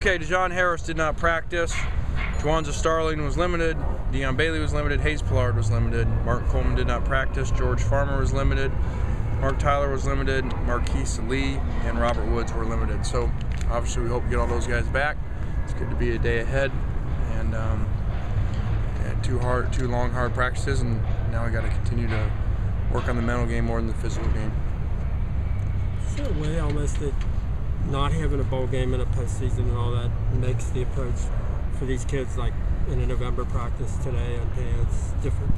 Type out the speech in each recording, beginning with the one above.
Okay, DeJohn Harris did not practice. Juwanza Starling was limited. Deion Bailey was limited. Hayes Pillard was limited. Martin Coleman did not practice. George Farmer was limited. Mark Tyler was limited. Marquise Lee and Robert Woods were limited. So obviously we hope to get all those guys back. It's good to be a day ahead. And two long, hard practices, and now we got to continue to work on the mental game more than the physical game. Is there a way almost that not having a bowl game in a postseason and all that makes the approach for these kids, like in a November practice today on pants, different?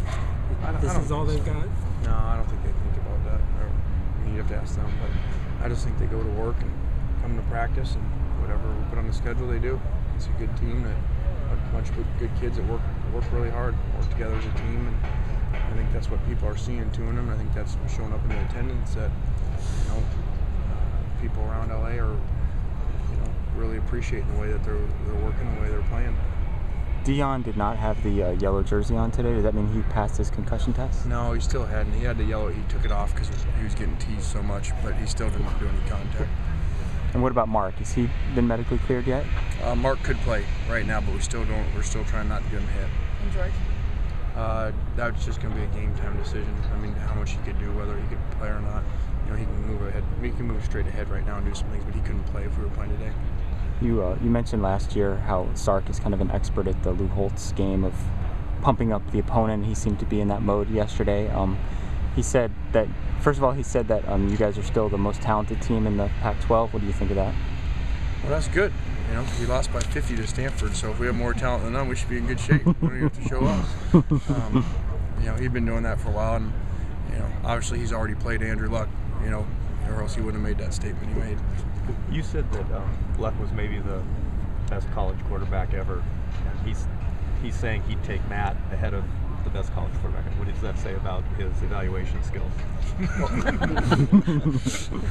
This is all they've got? No, I don't think they think about that. You have to ask them, but I just think they go to work and come to practice, and whatever we put on the schedule, they do. It's a good team, that a bunch of good kids that work really hard, work together as a team, and I think that's what people are seeing too in them. I think that's showing up in the attendance, that people around LA are really appreciating the way that they're working, the way they're playing. Deion did not have the yellow jersey on today. Does that mean he passed his concussion test? No, he still hadn't. He had the yellow. He took it off because he was getting teased so much, but he still didn't do any contact. And what about Mark? Has he been medically cleared yet? Mark could play right now, but we're still trying not to get him hit. And George? That's just going to be a game time decision. I mean, how much he could do, whether he could play or not. He can move ahead. He can move straight ahead right now and do some things, but he couldn't play if we were playing today. You mentioned last year how Sark is kind of an expert at the Lou Holtz game of pumping up the opponent. He seemed to be in that mode yesterday. He said that, first of all, you guys are still the most talented team in the Pac-12. What do you think of that? Well, that's good. We lost by 50 to Stanford, so if we have more talent than them, we should be in good shape. We don't even have to show us. He'd been doing that for a while, and obviously he's already played Andrew Luck, or else he wouldn't have made that statement he made. You said that Luck was maybe the best college quarterback ever. He's saying he'd take Matt ahead of the best college quarterback. What does that say about his evaluation skills?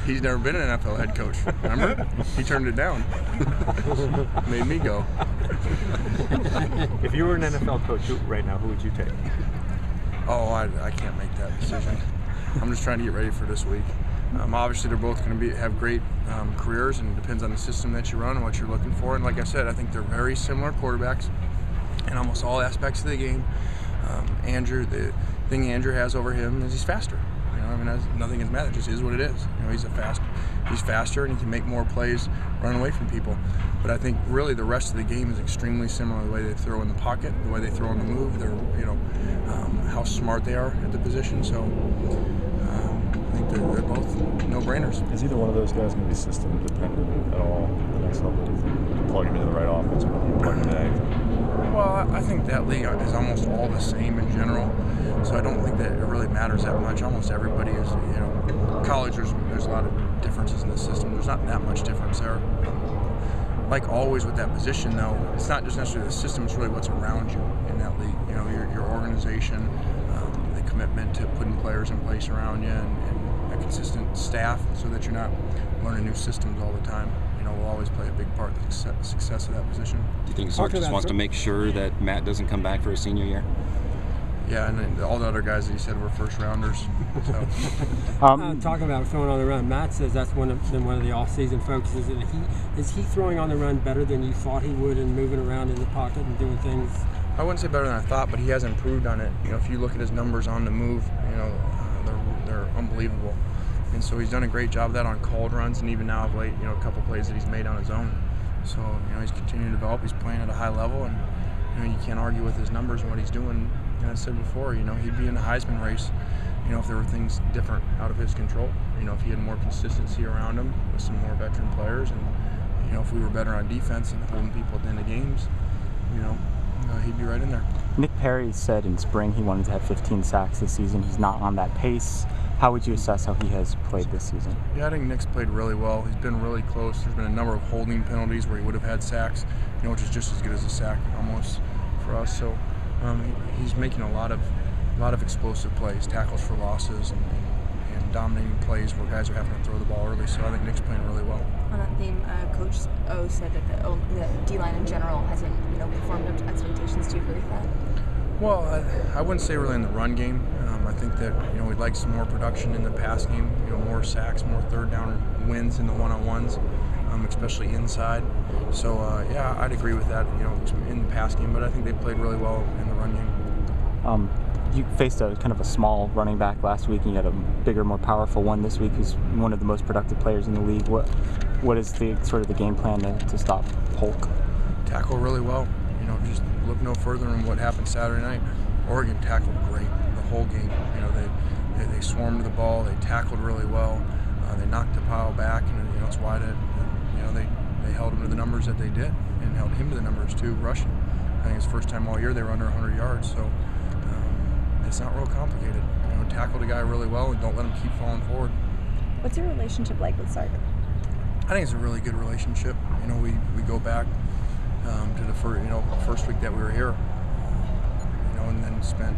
He's never been an NFL head coach. Remember? He turned it down. Made me go. If you were an NFL coach right now, who would you take? Oh, I can't make that decision. I'm just trying to get ready for this week. Obviously, they're both going to have great careers, and it depends on the system that you run and what you're looking for. And like I said, I think they're very similar quarterbacks in almost all aspects of the game. Andrew, the thing Andrew has over him is he's faster. Nothing is matter. It just is what it is. He's faster, and he can make more plays, run away from people. But I think really the rest of the game is extremely similar. The way they throw in the pocket, the way they throw on the move, how smart they are at the position. So I think they're both no-brainers. Is either one of those guys going to be system dependent at all the next level? Do you think plug him into the right offense or plug him today? Well, I think that league is almost all the same in general, so I don't think that it really matters that much. Almost everybody is, college, there's a lot of differences in the system. There's not that much difference there. Like always with that position, though, it's not just necessarily the system, it's really what's around you in that league. Your organization, the commitment to putting players in place around you, and a consistent staff so that you're not learning new systems all the time. Will always play a big part in the success of that position. Do you think Sark just wants to make sure that Matt doesn't come back for his senior year? Yeah, and then all the other guys that he said were first rounders. So. Talking about throwing on the run, Matt says that's been one of the off-season focuses. And is he throwing on the run better than you thought he would, and moving around in the pocket and doing things? I wouldn't say better than I thought, but he has improved on it. If you look at his numbers on the move, they're unbelievable. And so he's done a great job of that on called runs, and even now of late, a couple plays that he's made on his own. So, he's continuing to develop. He's playing at a high level, and, you can't argue with his numbers and what he's doing. As I said before, he'd be in the Heisman race, if there were things different out of his control. If he had more consistency around him with some more veteran players, and, if we were better on defense and holding people at the end of games, he'd be right in there. Nick Perry said in spring he wanted to have 15 sacks this season. He's not on that pace. How would you assess how he has played this season? Yeah, I think Nick's played really well. He's been really close. There's been a number of holding penalties where he would have had sacks, which is just as good as a sack almost for us. So he's making a lot of explosive plays, tackles for losses, and dominating plays where guys are having to throw the ball early. So I think Nick's playing really well. On that theme, Coach O said that the D-line in general hasn't performed up to expectations. Do you agree with that? Well, I wouldn't say really in the run game. I think that we'd like some more production in the pass game. More sacks, more third down wins in the one-on-ones. especially inside. So yeah, I'd agree with that. In the pass game, but I think they played really well in the run game. You faced a kind of a small running back last week, and you had a bigger, more powerful one this week, who's one of the most productive players in the league. What is the sort of the game plan to stop Polk? Tackle really well. Just look no further than what happened Saturday night. Oregon tackled great the whole game. They swarmed the ball. They tackled really well. They knocked the pile back, and it's why they held him to the numbers that they did, and held him to the numbers too, rushing. I think it's the first time all year they were under 100 yards. So it's not real complicated. Tackle the guy really well and don't let him keep falling forward. What's your relationship like with Sark? I think it's a really good relationship. We go back to the first week that we were here, and then spent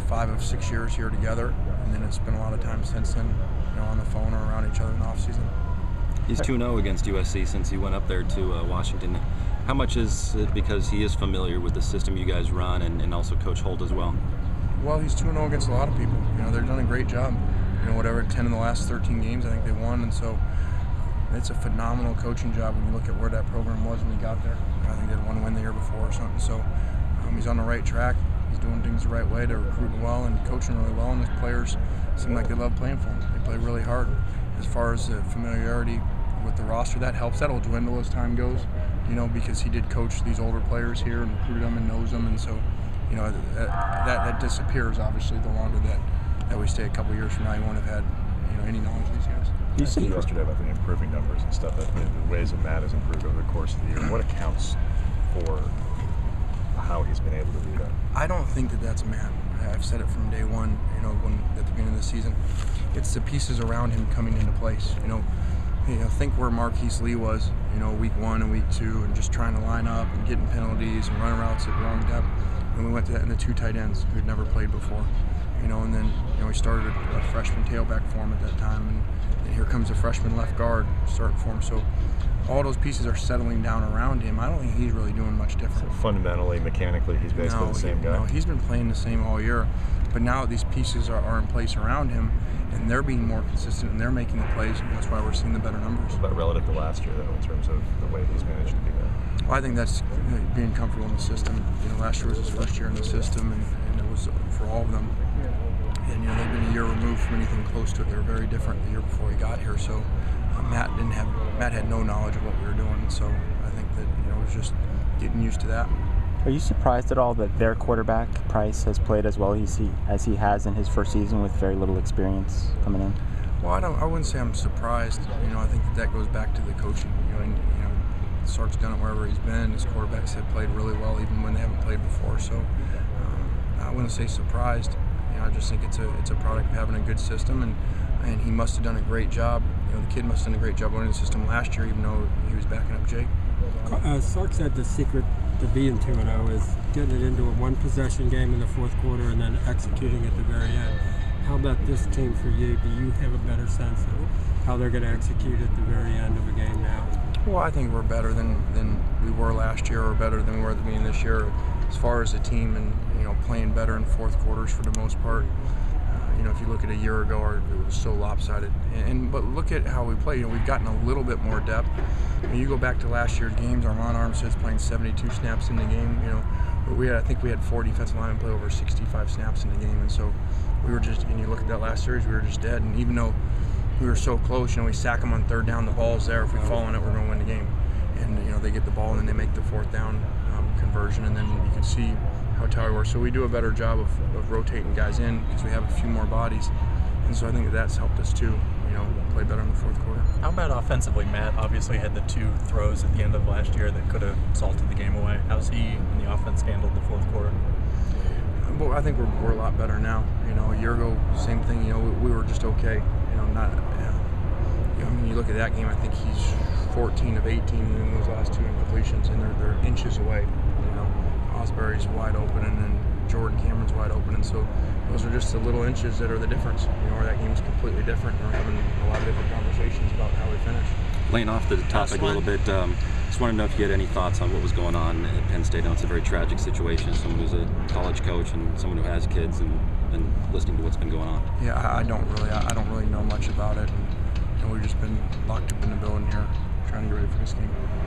5 of 6 years here together, and then it's spent a lot of time since then, on the phone or around each other in the off season. He's 2-0 against USC since he went up there to Washington. How much is it because he is familiar with the system you guys run, and also Coach Holt as well? Well, he's 2-0 against a lot of people. They've done a great job. 10 in the last 13 games, I think they won, and so it's a phenomenal coaching job when you look at where that program was when he got there. I think they had one win the year before or something. So he's on the right track. He's doing things the right way. They're recruiting well and coaching really well, and his players seem like they love playing for him. They play really hard. As far as the familiarity with the roster, that helps. That'll dwindle as time goes, because he did coach these older players here and recruited them and knows them, and so that disappears obviously the longer that we stay. A couple years from now, he won't have had any knowledge of these guys. You said yesterday about the improving numbers and stuff, that the ways that Matt has improved over the course of the year. What accounts for how he's been able to do that? I don't think that's Matt. I've said it from day one, when at the beginning of the season. It's the pieces around him coming into place. Think where Marquise Lee was, week 1 and week 2, and just trying to line up and getting penalties and running routes at wrong depth. And we went to that, and the 2 tight ends who had never played before. And then we started a freshman tailback for him at that time, and here comes a freshman left guard starting for him. So all those pieces are settling down around him. I don't think he's really doing much different. So fundamentally, mechanically, he's basically the same guy? No, he's been playing the same all year. But now these pieces are in place around him, and they're being more consistent, and they're making the plays, and that's why we're seeing the better numbers. But relative to last year, though, in terms of the way he's managed to do that? Well, I think that's being comfortable in the system. Last year was his first year in the system, and it was for all of them. And they've been a year removed from anything close to it. They were very different the year before he got here. So Matt had no knowledge of what we were doing, and so I think that it was just getting used to that. Are you surprised at all that their quarterback Price has played as well as he has in his first season with very little experience coming in? Well, I wouldn't say I'm surprised. I think that goes back to the coaching. Sark's done it wherever he's been. His quarterbacks have played really well even when they haven't played before. So I wouldn't say surprised. I just think it's a product of having a good system, and he must have done a great job. The kid must have done a great job learning the system last year, even though he was backing up Jake. Sark said the secret to being 2-0 is getting it into a one-possession game in the fourth quarter and then executing at the very end. How about this team for you? Do you have a better sense of how they're going to execute at the very end of a game now? Well, I think we're better than we were last year, or better than we were at the beginning of this year, as far as the team, and playing better in fourth quarters for the most part. If you look at a year ago, it was so lopsided. But look at how we play. We've gotten a little bit more depth. When you go back to last year's games, Armand Armstead's playing 72 snaps in the game. I think we had 4 defensive linemen play over 65 snaps in the game, and so we were just. And you look at that last series, we were just dead. And even though we were so close, we sack them on third down. The ball's there. If we fall on it, we're going to win the game. And they get the ball, and then they make the fourth down conversion, and then you can see how tired we were. So we do a better job of rotating guys in because we have a few more bodies, and so I think that's helped us too. Play better in the fourth quarter. How about offensively? Matt obviously had the 2 throws at the end of last year that could have salted the game away. How's he and the offense handled the fourth quarter? Well, I think we're a lot better now. A year ago, same thing. We were just okay. When you look at that game, I think he's 14 of 18 in those last 2 incompletions, and they're inches away. Osbury's wide open, and then Jordan Cameron's wide open, and so those are just the little inches that are the difference. Or that game is completely different. We're having a lot of different conversations about how we finish. Laying off the topic a little bit, just want to know if you had any thoughts on what was going on at Penn State. I know it's a very tragic situation. Someone who's a college coach and someone who has kids, and listening to what's been going on. Yeah, I don't really know much about it. And, we've just been locked up in the building here trying to get ready for this game.